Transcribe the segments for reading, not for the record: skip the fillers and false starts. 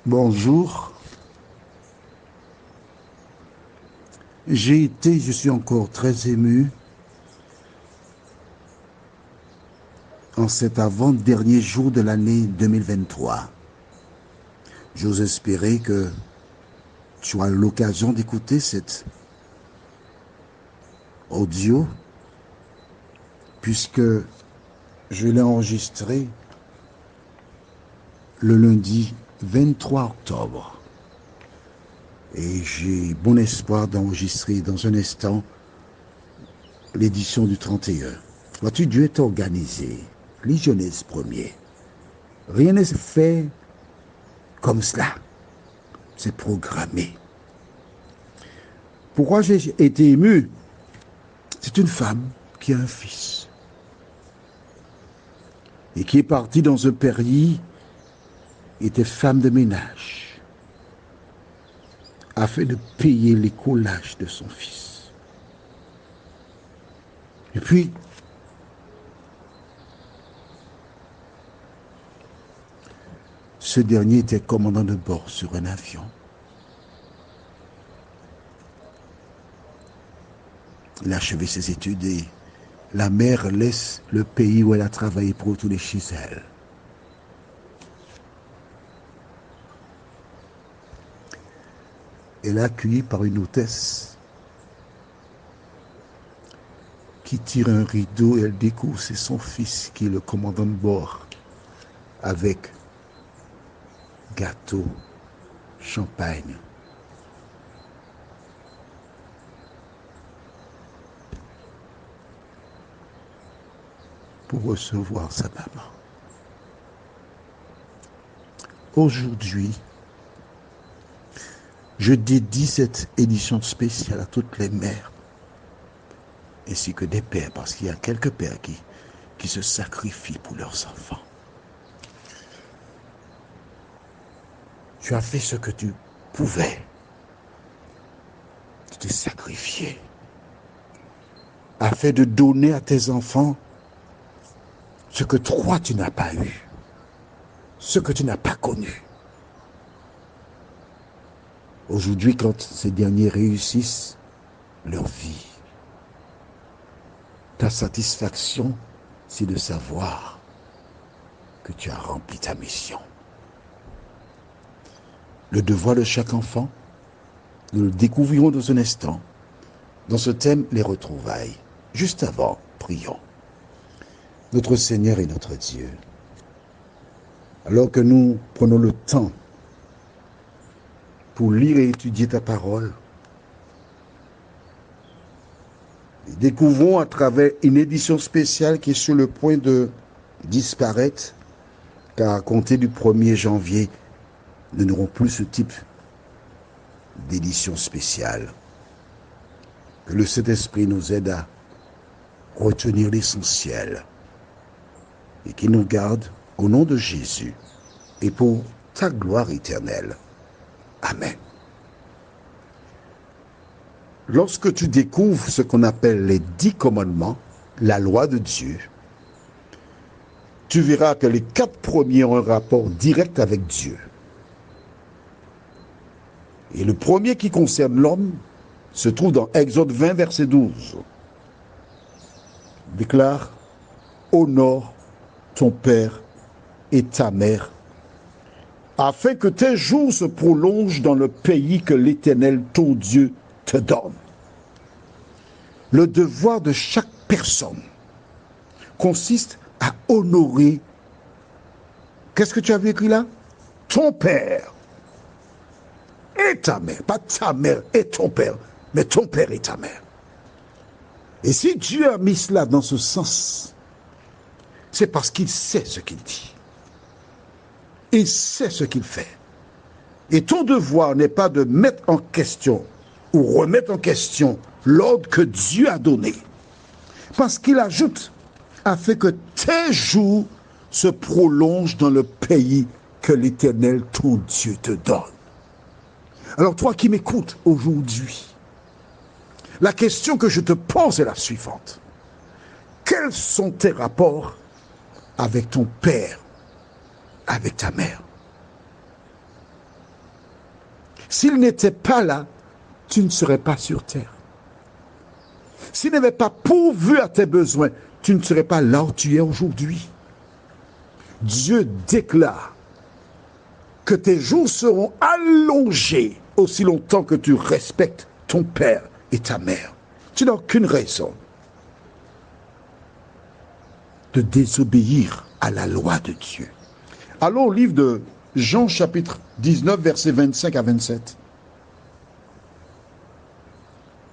Bonjour. Je suis encore très ému en cet avant-dernier jour de l'année 2023. J'ose espérer que tu as l'occasion d'écouter cet audio puisque je l'ai enregistré le lundi 23 octobre. Et j'ai bon espoir d'enregistrer dans un instant l'édition du 31. Vois-tu, Dieu est organisé. Lis Genèse 1er. Rien n'est fait comme cela. C'est programmé. Pourquoi j'ai été ému? C'est une femme qui a un fils et qui est partie dans un pays, était femme de ménage, afin de payer l'écolage de son fils. Et puis, ce dernier était commandant de bord sur un avion. Il a achevé ses études et la mère laisse le pays où elle a travaillé pour retourner chez elle. Elle est accueillie par une hôtesse qui tire un rideau et elle découvre c'est son fils qui est le commandant de bord avec gâteau, champagne. Pour recevoir sa maman. Aujourd'hui, je dédie cette édition spéciale à toutes les mères, ainsi que des pères, parce qu'il y a quelques pères qui se sacrifient pour leurs enfants. Tu as fait ce que tu pouvais. Tu t'es sacrifié afin de donner à tes enfants ce que toi tu n'as pas eu, ce que tu n'as pas connu. Aujourd'hui, quand ces derniers réussissent leur vie, ta satisfaction, c'est de savoir que tu as rempli ta mission. Le devoir de chaque enfant, nous le découvrirons dans un instant, dans ce thème, les retrouvailles. Juste avant, prions. Notre Seigneur et notre Dieu, alors que nous prenons le temps pour lire et étudier ta parole, découvrons à travers une édition spéciale qui est sur le point de disparaître, car à compter du 1er janvier, nous n'aurons plus ce type d'édition spéciale. Que le Saint-Esprit nous aide à retenir l'essentiel et qu'il nous garde au nom de Jésus et pour ta gloire éternelle. Amen. Lorsque tu découvres ce qu'on appelle les 10 commandements, la loi de Dieu, tu verras que les 4 premiers ont un rapport direct avec Dieu. Et le premier qui concerne l'homme se trouve dans Exode 20, verset 12. Il déclare « Honore ton père et ta mère, afin que tes jours se prolongent dans le pays que l'Éternel, ton Dieu, te donne. » Le devoir de chaque personne consiste à honorer. Qu'est-ce que tu avais écrit là? Ton père et ta mère. Pas ta mère et ton père, mais ton père et ta mère. Et si Dieu a mis cela dans ce sens, c'est parce qu'il sait ce qu'il dit. Il sait ce qu'il fait. Et ton devoir n'est pas de mettre en question ou remettre en question l'ordre que Dieu a donné. Parce qu'il ajoute, afin que tes jours se prolongent dans le pays que l'Éternel, ton Dieu, te donne. Alors toi qui m'écoutes aujourd'hui, la question que je te pose est la suivante. Quels sont tes rapports avec ton père, avec ta mère? S'il n'était pas là, tu ne serais pas sur terre. S'il n'avait pas pourvu à tes besoins, tu ne serais pas là où tu es aujourd'hui. Dieu déclare que tes jours seront allongés aussi longtemps que tu respectes ton père et ta mère. Tu n'as aucune raison de désobéir à la loi de Dieu. Allons au livre de Jean chapitre 19, versets 25 à 27.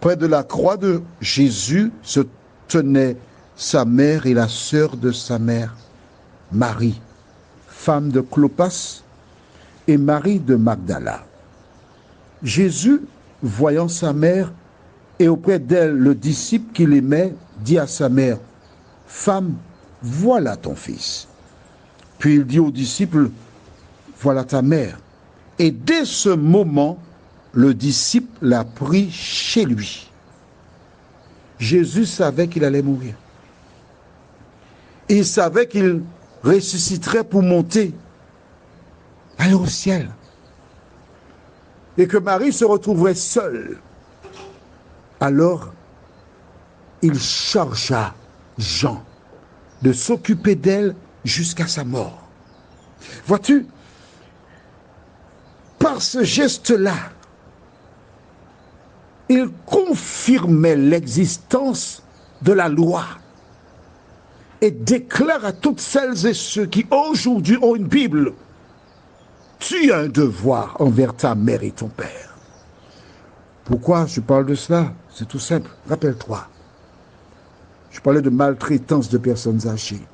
Près de la croix de Jésus se tenaient sa mère et la sœur de sa mère, Marie, femme de Clopas, et Marie de Magdala. Jésus, voyant sa mère et auprès d'elle le disciple qu'il aimait, dit à sa mère, « Femme, voilà ton fils. » Puis il dit au disciple, « Voilà ta mère. » Et dès ce moment, le disciple l'a pris chez lui. Jésus savait qu'il allait mourir. Il savait qu'il ressusciterait pour monter, aller au ciel. Et que Marie se retrouverait seule. Alors, il chargea Jean de s'occuper d'elle jusqu'à sa mort. Vois-tu, par ce geste-là, il confirmait l'existence de la loi et déclare à toutes celles et ceux qui aujourd'hui ont une Bible, tu as un devoir envers ta mère et ton père. Pourquoi je parle de cela? C'est tout simple. Rappelle-toi, je parlais de maltraitance de personnes âgées.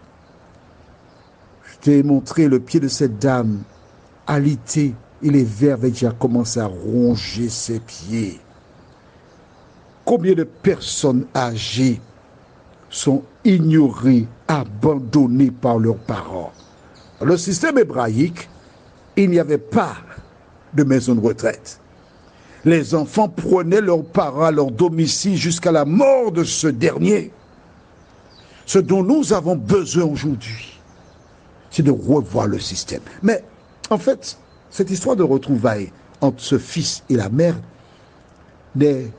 Je t'ai montré le pied de cette dame alitée et les vers avaient déjà commencé à ronger ses pieds. Combien de personnes âgées sont ignorées, abandonnées par leurs parents? Dans le système hébraïque, il n'y avait pas de maison de retraite. Les enfants prenaient leurs parents à leur domicile jusqu'à la mort de ce dernier. Ce dont nous avons besoin aujourd'hui, c'est de revoir le système. Mais en fait, cette histoire de retrouvailles entre ce fils et la mère n'est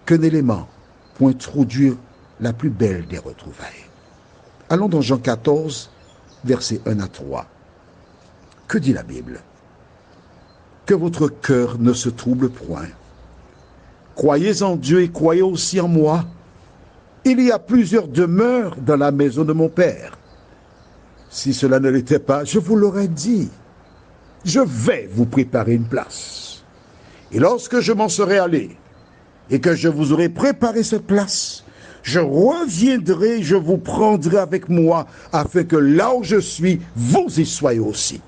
qu'un élément pour introduire la plus belle des retrouvailles. Allons dans Jean 14, versets 1 à 3. Que dit la Bible? Que votre cœur ne se trouble point. Croyez en Dieu et croyez aussi en moi. Il y a plusieurs demeures dans la maison de mon Père. Si cela ne l'était pas, je vous l'aurais dit. Je vais vous préparer une place. Et lorsque je m'en serai allé, et que je vous aurai préparé cette place, je reviendrai, je vous prendrai avec moi, afin que là où je suis, vous y soyez aussi.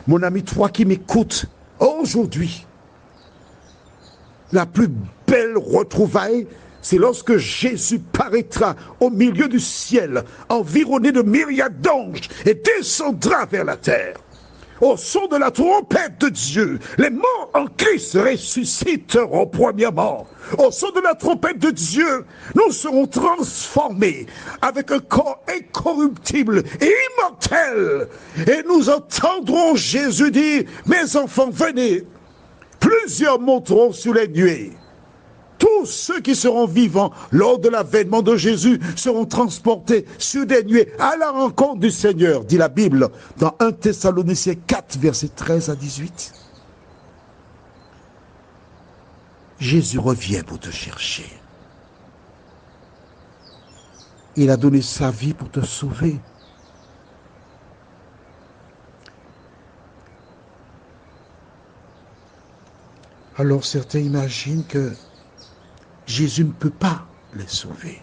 Mon ami, toi qui m'écoutes, aujourd'hui, la plus belle retrouvaille, c'est lorsque Jésus paraîtra au milieu du ciel, environné de myriades d'anges, et descendra vers la terre. Au son de la trompette de Dieu, les morts en Christ ressusciteront premièrement. Au son de la trompette de Dieu, nous serons transformés avec un corps incorruptible et immortel. Et nous entendrons Jésus dire, « Mes enfants, venez. » Plusieurs monteront sur les nuées. Tous ceux qui seront vivants lors de l'avènement de Jésus seront transportés sur des nuées à la rencontre du Seigneur, dit la Bible, dans 1 Thessaloniciens 4, versets 13 à 18. Jésus revient pour te chercher. Il a donné sa vie pour te sauver. Alors certains imaginent que Jésus ne peut pas les sauver.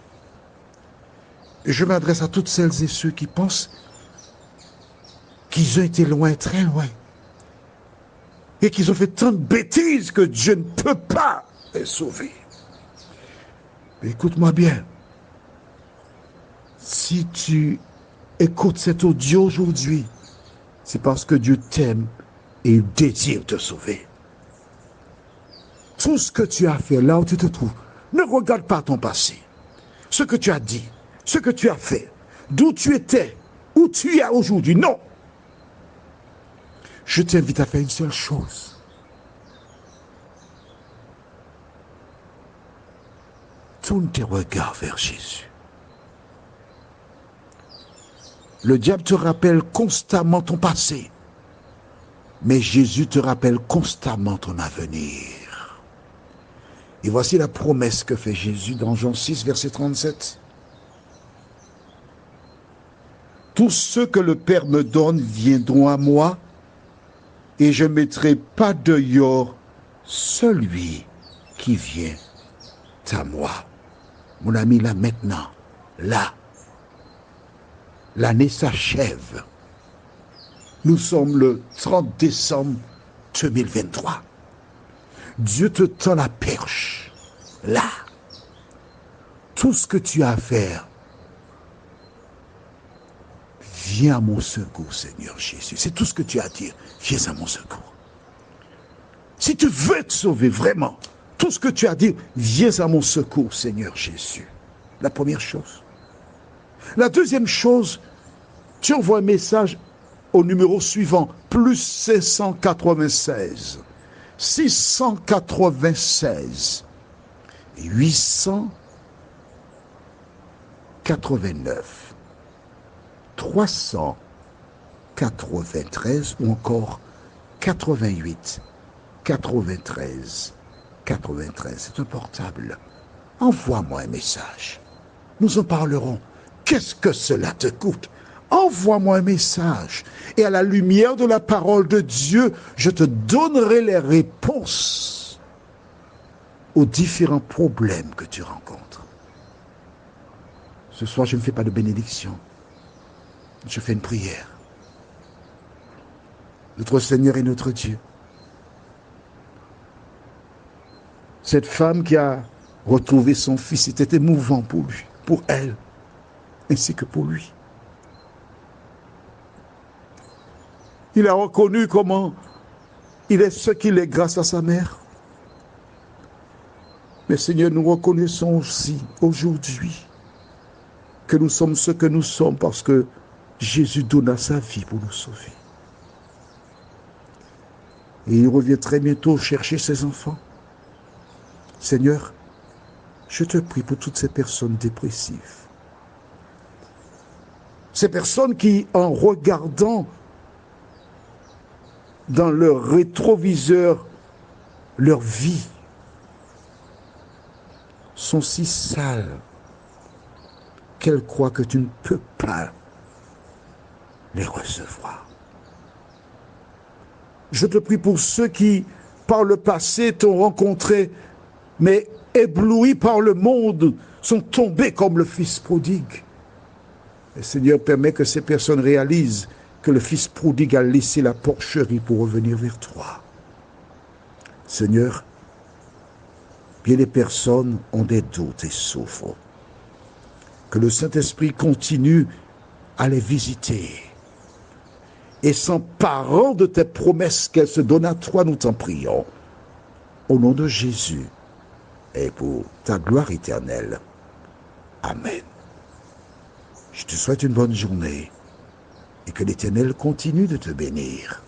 Et je m'adresse à toutes celles et ceux qui pensent qu'ils ont été loin, très loin, et qu'ils ont fait tant de bêtises que Dieu ne peut pas les sauver. Mais écoute-moi bien. Si tu écoutes cet audio aujourd'hui, c'est parce que Dieu t'aime et il désire te sauver. Tout ce que tu as fait là où tu te trouves, ne regarde pas ton passé, ce que tu as dit, ce que tu as fait, d'où tu étais, où tu es aujourd'hui. Non. je t'invite à faire une seule chose. Tourne tes regards vers Jésus. Le diable te rappelle constamment ton passé, mais Jésus te rappelle constamment ton avenir. Et voici la promesse que fait Jésus dans Jean 6, verset 37. Tous ceux que le Père me donne viendront à moi, et je ne mettrai pas dehors celui qui vient à moi. Mon ami, là maintenant, là, l'année s'achève. Nous sommes le 30 décembre 2023. Dieu te tend la perche. Là, tout ce que tu as à faire, viens à mon secours, Seigneur Jésus. C'est tout ce que tu as à dire. Viens à mon secours. Si tu veux te sauver vraiment, tout ce que tu as à dire, viens à mon secours, Seigneur Jésus. La première chose. La deuxième chose, tu envoies un message au numéro suivant, plus 596, 696, 889, 393 ou encore 88, 93, 93. C'est un portable. Envoie-moi un message. Nous en parlerons. Qu'est-ce que cela te coûte? Envoie-moi un message. Et à la lumière de la parole de Dieu, je te donnerai les réponses aux différents problèmes que tu rencontres. Ce soir, je ne fais pas de bénédiction. Je fais une prière. Notre Seigneur et notre Dieu. Cette femme qui a retrouvé son fils, c'était émouvant pour lui, pour elle, ainsi que pour lui. Il a reconnu comment il est ce qu'il est grâce à sa mère. Mais Seigneur, nous reconnaissons aussi aujourd'hui que nous sommes ce que nous sommes parce que Jésus donna sa vie pour nous sauver. Et il revient très bientôt chercher ses enfants. Seigneur, je te prie pour toutes ces personnes dépressives. Ces personnes qui, en regardant dans leur rétroviseur leur vie, sont si sales qu'elles croient que tu ne peux pas les recevoir. Je te prie pour ceux qui, par le passé, t'ont rencontré, mais éblouis par le monde, sont tombés comme le fils prodigue. Et Seigneur, permet que ces personnes réalisent que le fils prodigue a laissé la porcherie pour revenir vers toi. Seigneur, bien des personnes ont des doutes et souffrent. Que le Saint-Esprit continue à les visiter. Et s'emparant de tes promesses qu'elles se donnent à toi, nous t'en prions. Au nom de Jésus et pour ta gloire éternelle. Amen. Je te souhaite une bonne journée et que l'Éternel continue de te bénir.